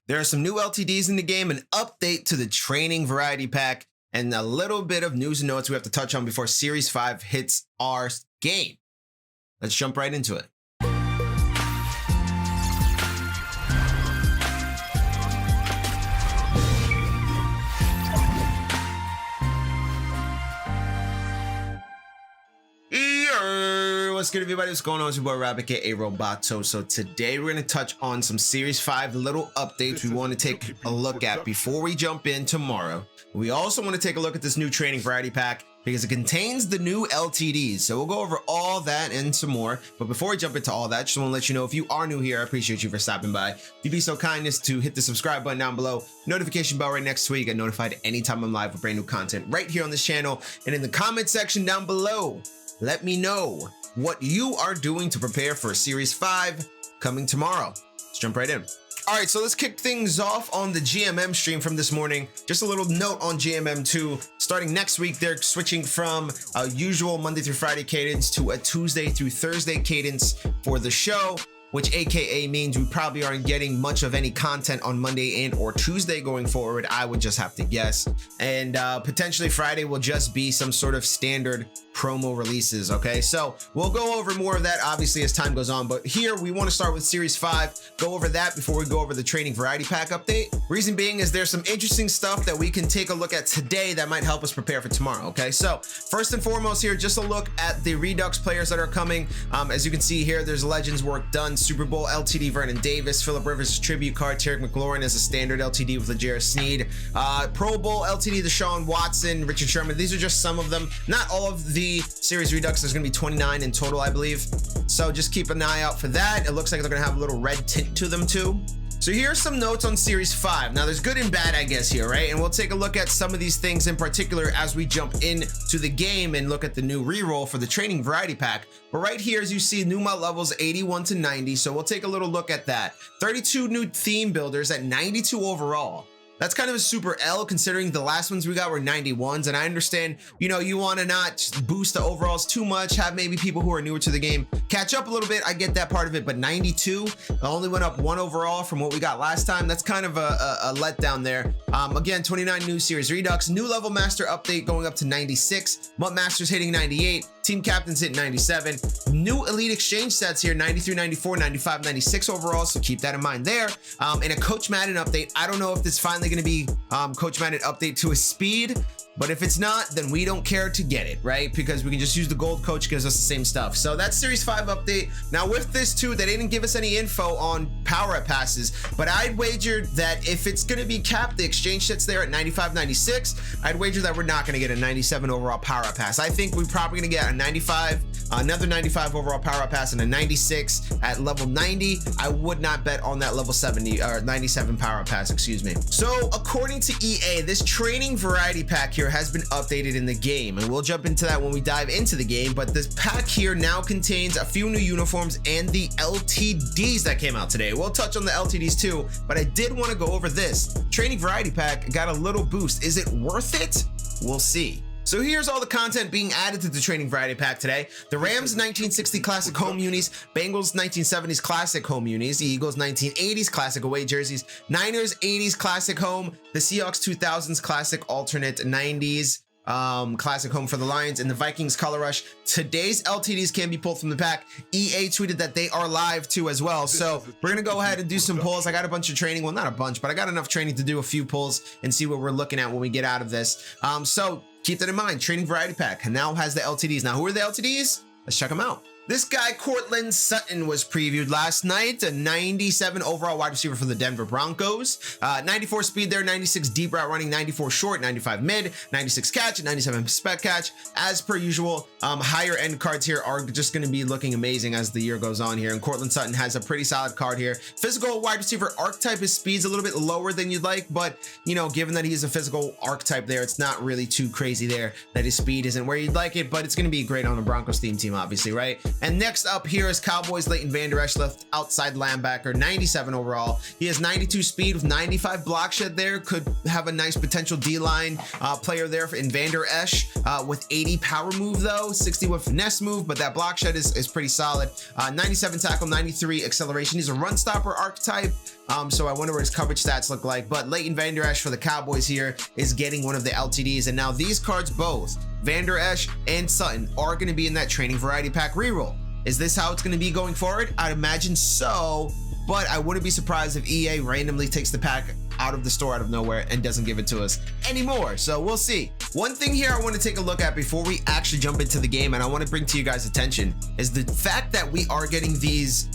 There are some new LTDs in the game, an update to the training variety pack, and a little bit of news and notes we have to touch on before Series 5 hits our game. Let's jump right into it. What's good, everybody? What's going on? It's your boy Rabbit, a Roboto. So today we're going to touch on some Series 5 little updates we want to take a look at before we jump in tomorrow. We also want to take a look at this new training variety pack because it contains the new LTDs. So we'll go over all that and some more. But before we jump into all that, just want to let you know, if you are new here, I appreciate you for stopping by. If you'd be so kind as to hit the subscribe button down below, notification bell right next to it. You get notified anytime I'm live with brand new content right here on this channel. And in the comment section down below, let me know what you are doing to prepare for Series 5 coming tomorrow. Let's jump right in. All right, so let's kick things off on the GMM stream from this morning. Just a little note on GMM 2. Starting next week, they're switching from a usual Monday through Friday cadence to a Tuesday through Thursday cadence for the show, which AKA means we probably aren't getting much of any content on Monday and or Tuesday going forward. I would just have to guess. And potentially Friday will just be some sort of standard promo releases. Okay, so we'll go over more of that obviously as time goes on, but here we want to start with Series 5, go over that before we go over the training variety pack update. Reason being is there's some interesting stuff that we can take a look at today that might help us prepare for tomorrow. Okay, so first and foremost here, just a look at the Redux players that are coming. As you can see here, there's Legends work done, Super Bowl LTD Vernon Davis, Phillip Rivers tribute card, Terry McLaurin as a standard LTD with L'Jarius Sneed, Pro Bowl LTD Deshaun Watson, Richard Sherman. These are just some of them, not all of the Series Redux. There's gonna be 29 in total, I believe, so just keep an eye out for that. It looks like they're gonna have a little red tint to them too. So here's some notes on Series 5. Now there's good and bad, I guess, here, right? And we'll take a look at some of these things in particular as we jump into the game and look at the new reroll for the training variety pack. But right here, as you see, new MUT levels 81 to 90. So we'll take a little look at that. 32 new theme builders at 92 overall. That's kind of a super L considering the last ones we got were 91s. And I understand, you know, you want to not boost the overalls too much, have maybe people who are newer to the game catch up a little bit. I get that part of it, but 92 only went up 1 overall from what we got last time. That's kind of a letdown there. Again, 29 new Series Redux, new level master update going up to 96, MUT masters hitting 98, team captains hit 97, new elite exchange sets here, 93, 94, 95, 96 overall. So keep that in mind there. And a Coach Madden update. I don't know if this finally going to be Coach Madden update to a speed, but if it's not, then we don't care to get it, right? Because we can just use the gold coach, gives us the same stuff. So that's Series 5 update. Now with this too, they didn't give us any info on power up passes, but I'd wager that if it's going to be capped, the exchange sets there at 95, 96, I'd wager that we're not going to get a 97 overall power up pass. I think we're probably going to get a 95, another 95 overall power up pass, and a 96 at level 90. I would not bet on that level 70 or 97 power up pass, excuse me. So according to EA, this training variety pack here has been updated in the game, and we'll jump into that when we dive into the game. But this pack here now contains a few new uniforms and the LTDs that came out today. We'll touch on the LTDs too, but I did want to go over this training variety pack. Got a little boost. Is it worth it? We'll see. So here's all the content being added to the training variety pack today. The Rams 1960 classic home unis, Bengals 1970s classic home unis, the Eagles 1980s classic away jerseys, Niners 80s classic home, the Seahawks 2000s classic alternate 90s classic home for the Lions, and the Vikings color rush. Today's LTDs can be pulled from the pack. EA tweeted that they are live too as well. So we're gonna go ahead and do some pulls. I got a bunch of training, well, not a bunch, but I got enough training to do a few pulls and see what we're looking at when we get out of this. So keep that in mind. Training variety pack now has the LTDs. Now, who are the LTDs? Let's check them out. This guy, Cortland Sutton, was previewed last night, a 97 overall wide receiver for the Denver Broncos, 94 speed there, 96 deep route running, 94 short, 95 mid, 96 catch, 97 spec catch. As per usual, higher end cards here are just going to be looking amazing as the year goes on here, and Cortland Sutton has a pretty solid card here. Physical wide receiver archetype, his speed's a little bit lower than you'd like, but you know, given that he's a physical archetype there, it's not really too crazy there that his speed isn't where you'd like it, but it's going to be great on a Broncos theme team, obviously, right? And next up here is Cowboys Leighton Vander Esch, left outside linebacker, 97 overall. He has 92 speed with 95 block shed there. Could have a nice potential D-line player there in Vander Esch with 80 power move though, 60 with finesse move, but that block shed is pretty solid. 97 tackle, 93 acceleration. He's a run stopper archetype. So I wonder what his coverage stats look like, but Leighton Vander Esch for the Cowboys here is getting one of the LTDs. And now these cards, both Vander Esch and Sutton, are going to be in that training variety pack reroll. Is this how it's going to be going forward? I'd imagine so, but I wouldn't be surprised if EA randomly takes the pack out of the store out of nowhere and doesn't give it to us anymore. So we'll see. One thing here I want to take a look at before we actually jump into the game, and I want to bring to you guys attention, is the fact that we are getting these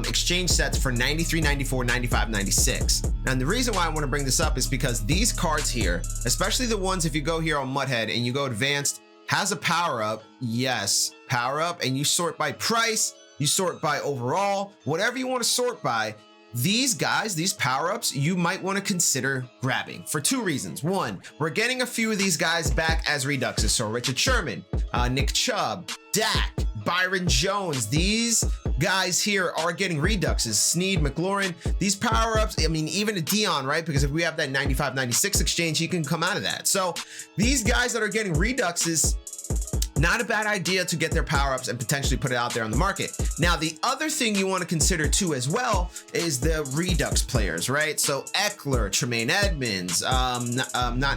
exchange sets for 93, 94, 95, 96. And the reason why I want to bring this up is because these cards here, especially the ones if you go here on Muthead and you go advanced, has a power up. Yes, power up, and you sort by price, you sort by overall, whatever you want to sort by. These guys, these power-ups, you might want to consider grabbing for two reasons. One, we're getting a few of these guys back as Reduxes. So Richard Sherman, Nick Chubb, Dak, Byron Jones, these guys here are getting Reduxes. Snead, McLaurin, these power-ups, I mean, even a Dion, right? Because if we have that 95, 96 exchange, he can come out of that. So these guys that are getting Reduxes, not a bad idea to get their power-ups and potentially put it out there on the market. Now, the other thing you want to consider too as well is the Redux players, right? So Eckler, Tremaine Edmonds, not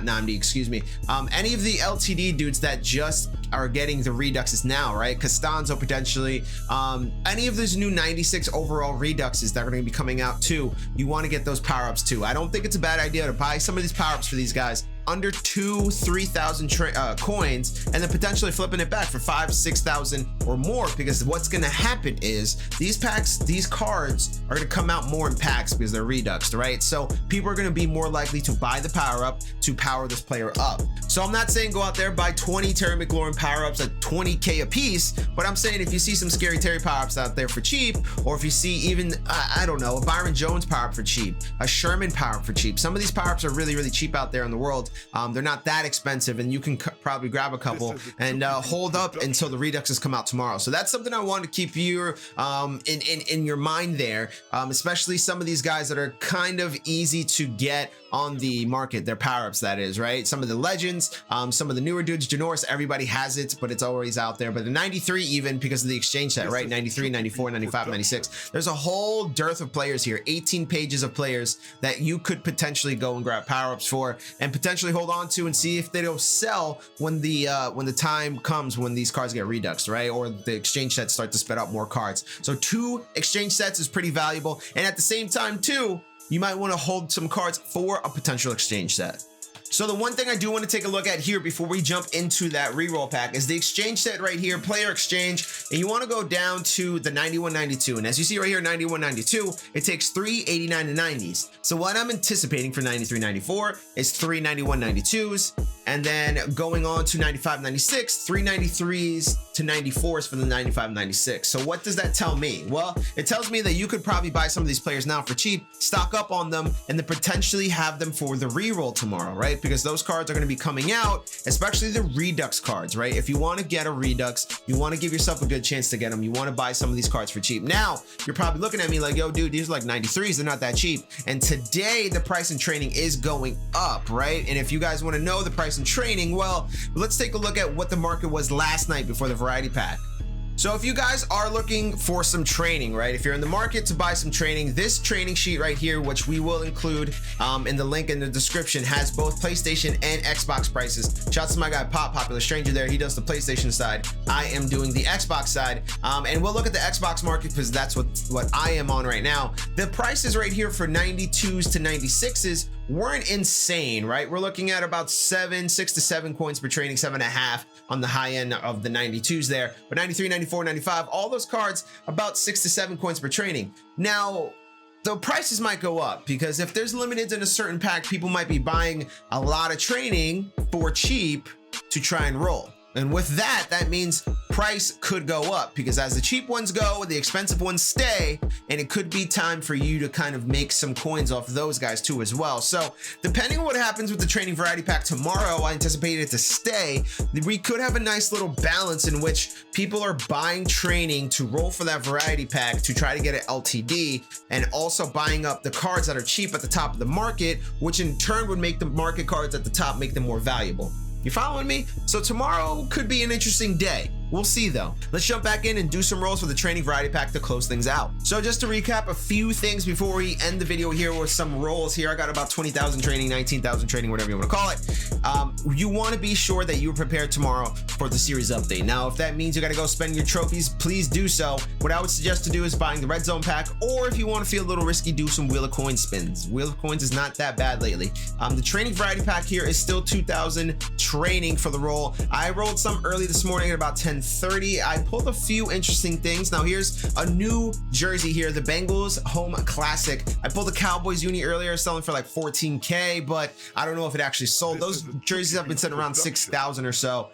Namdi, excuse me. Any of the LTD dudes that just are getting the Reduxes now, right? Costanzo potentially, any of those new 96 overall Reduxes that are going to be coming out too, you want to get those power-ups too. I don't think it's a bad idea to buy some of these power-ups for these guys under 2,000-3,000 coins, and then potentially flipping it back for 5,000, 6,000 or more, because what's going to happen is these packs, these cards are going to come out more in packs because they're reduxed, right? So people are going to be more likely to buy the power up to power this player up. So I'm not saying go out there buy 20 Terry McLaurin power ups at 20k a piece, but I'm saying if you see some scary Terry power ups out there for cheap, or if you see even I don't know, a Byron Jones power up for cheap, a Sherman power up for cheap, some of these power ups are really cheap out there in the world. They're not that expensive, and you can probably grab a couple and hold up until the Reduxes come out tomorrow. So that's something I want to keep you in your mind there, especially some of these guys that are kind of easy to get on the market, their power-ups, that is, right? Some of the legends, some of the newer dudes, Janoris, everybody has it, but it's always out there. But the 93, even because of the exchange set, right? 93, 94, 95, 96. There's a whole dearth of players here, 18 pages of players that you could potentially go and grab power-ups for and potentially hold on to and see if they don't sell when the time comes when these cards get reduxed, right? Or the exchange sets start to spit out more cards. So 2 exchange sets is pretty valuable, and at the same time too, you might want to hold some cards for a potential exchange set. So the one thing I do want to take a look at here before we jump into that reroll pack is the exchange set right here, player exchange, and you want to go down to the 91-92. And as you see right here, 91-92, it takes 3 89 to 90s. So what I'm anticipating for 93-94 is 3 91-92s, and then going on to 95-96, 3 93s to 94s for the 95-96. So what does that tell me? Well, it tells me that you could probably buy some of these players now for cheap, stock up on them, and then potentially have them for the reroll tomorrow, right? Because those cards are going to be coming out, especially the Redux cards, right? If you want to get a Redux, you want to give yourself a good chance to get them. You want to buy some of these cards for cheap. Now, you're probably looking at me like, yo, dude, these are like 93s. They're not that cheap. And today, the price in training is going up, right? And if you guys want to know the price in training, well, let's take a look at what the market was last night before the variety pack. So if you guys are looking for some training, right? If you're in the market to buy some training, this training sheet right here, which we will include in the link in the description, has both PlayStation and Xbox prices. Shouts to my guy Pop, Popular Stranger there. He does the PlayStation side. I am doing the Xbox side. And we'll look at the Xbox market because that's what I am on right now. The prices right here for 92s to 96s weren't insane, right? We're looking at about 6 to 7 coins per training, 7.5 on the high end of the 92s there. But 93, 94, 95, all those cards about 6 to 7 coins per training. Now, the prices might go up because if there's limiteds in a certain pack, people might be buying a lot of training for cheap to try and roll. And with that, that means price could go up, because as the cheap ones go, the expensive ones stay, and it could be time for you to kind of make some coins off those guys too as well. So depending on what happens with the training variety pack tomorrow, I anticipate it to stay. We could have a nice little balance in which people are buying training to roll for that variety pack to try to get an LTD, and also buying up the cards that are cheap at the top of the market, which in turn would make the market cards at the top make them more valuable. You following me? So tomorrow could be an interesting day. We'll see though. Let's jump back in and do some rolls for the training variety pack to close things out. So just to recap a few things before we end the video here with some rolls here. I got about 20,000 training, 19,000 training, whatever you want to call it. You want to be sure that you're prepared tomorrow for the series update. Now, if that means you got to go spend your trophies, please do so. What I would suggest to do is buying the red zone pack, or if you want to feel a little risky, do some wheel of coin spins. Wheel of coins is not that bad lately. The training variety pack here is still 2,000 training for the roll. I rolled some early this morning at about 10:30. I pulled a few interesting things. Now here's a new jersey here, the Bengals home classic. I pulled the Cowboys uni earlier, selling for like 14K, but I don't know if it actually sold. Those jerseys have been sitting around 6,000 or so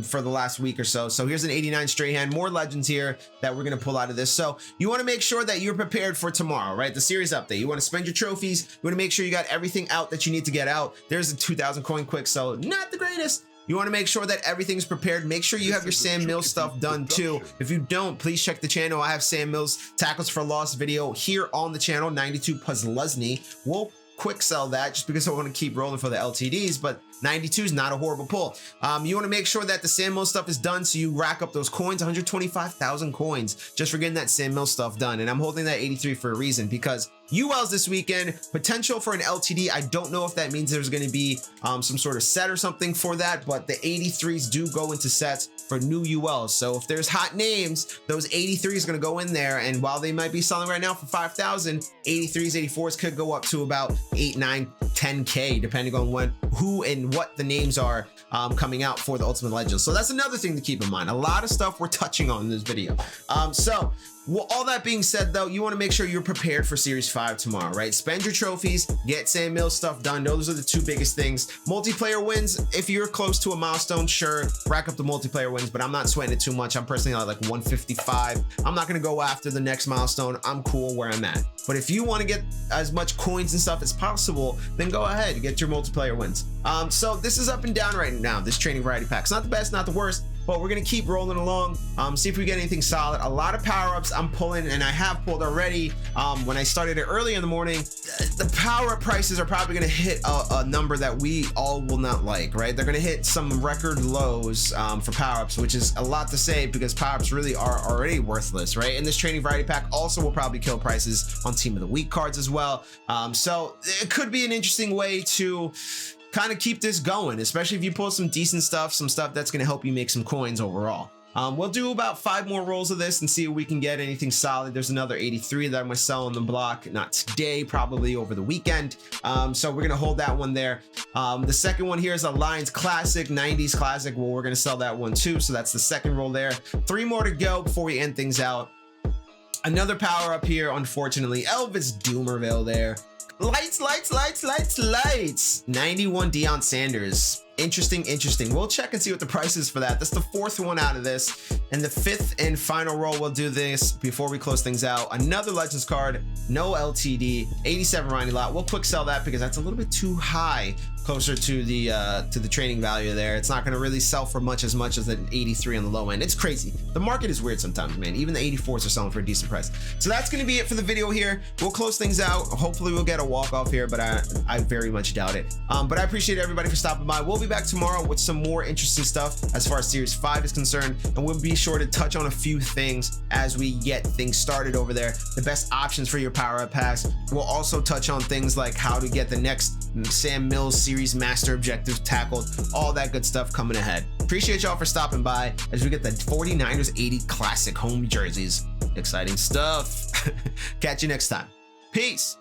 for the last week or so. So here's an 89 straight hand, more legends here that we're gonna pull out of this. So you want to make sure that you're prepared for tomorrow, right? The series update. You want to spend your trophies. You want to make sure you got everything out that you need to get out. There's a 2,000 coin quick, so not the greatest. You want to make sure that everything's prepared. Make sure you have your Sam Mills stuff done too. If you don't, please check the channel. I have Sam Mills tackles for loss video here on the channel, 92 Puzzlesny. We'll quick sell that just because I want to keep rolling for the LTDs, but 92 is not a horrible pull. You want to make sure that the Sam Mills stuff is done so you rack up those coins, 125,000 coins just for getting that Sam Mills stuff done. And I'm holding that 83 for a reason, because ULs this weekend, potential for an LTD. I don't know if that means there's going to be some sort of set or something for that, but the 83s do go into sets for new ULs. So if there's hot names, those 83s are going to go in there. And while they might be selling right now for 5,000, 83s, 84s could go up to about 8, 9, 10K, depending on who and what the names are coming out for the Ultimate Legends. So that's another thing to keep in mind. A lot of stuff we're touching on in this video. Well, all that being said though, you want to make sure you're prepared for Series 5 tomorrow, right? Spend your trophies, get Sam Mills stuff done. Those are the two biggest things. Multiplayer wins, if you're close to a milestone, sure, rack up the multiplayer wins, but I'm not sweating it too much. I'm personally at like 155. I'm not going to go after the next milestone. I'm cool where I'm at. But if you want to get as much coins and stuff as possible, then go ahead and get your multiplayer wins. So this is up and down right now, this training variety pack. It's not the best, not the worst, but we're gonna keep rolling along, see if we get anything solid. A lot of power-ups I'm pulling, and I have pulled already. When I started it early in the morning, the power-up prices are probably gonna hit a number that we all will not like, right? They're gonna hit some record lows for power-ups, which is a lot to say because power-ups really are already worthless, right? And this training variety pack also will probably kill prices on Team of the Week cards as well. So it could be an interesting way to kind of keep this going, especially if you pull some decent stuff, some stuff that's going to help you make some coins overall. We'll do about 5 more rolls of this and see if we can get anything solid. There's another 83 that I'm going to sell on the block, not today, probably over the weekend. So we're going to hold that one there. The second one here is a Lions Classic, 90s Classic. Well, we're going to sell that one too. So that's the second roll there. 3 more to go before we end things out. Another power up here, unfortunately. Elvis Doomerville there. Lights. 91 Deion Sanders. Interesting. We'll check and see what the price is for that. That's the 4th one out of this. And the 5th and final roll, we'll do this before we close things out. Another Legends card, no LTD, 87 Ronnie Lott. We'll quick sell that because that's a little bit too high, closer to the training value there. It's not going to really sell for much as an 83 on the low end. It's crazy. The market is weird sometimes, man. Even the 84s are selling for a decent price. So that's going to be it for the video here. We'll close things out. Hopefully we'll get a walk off here, but I very much doubt it. But I appreciate everybody for stopping by. We'll be back tomorrow with some more interesting stuff as far as Series 5 is concerned, and we'll be sure to touch on a few things as we get things started over there. The best options for your power-up packs. We'll also touch on things like how to get the next Sam Mills Series Master Objective tackled, all that good stuff coming ahead. Appreciate y'all for stopping by as we get the 49ers 80 Classic home jerseys. Exciting stuff. Catch you next time. Peace.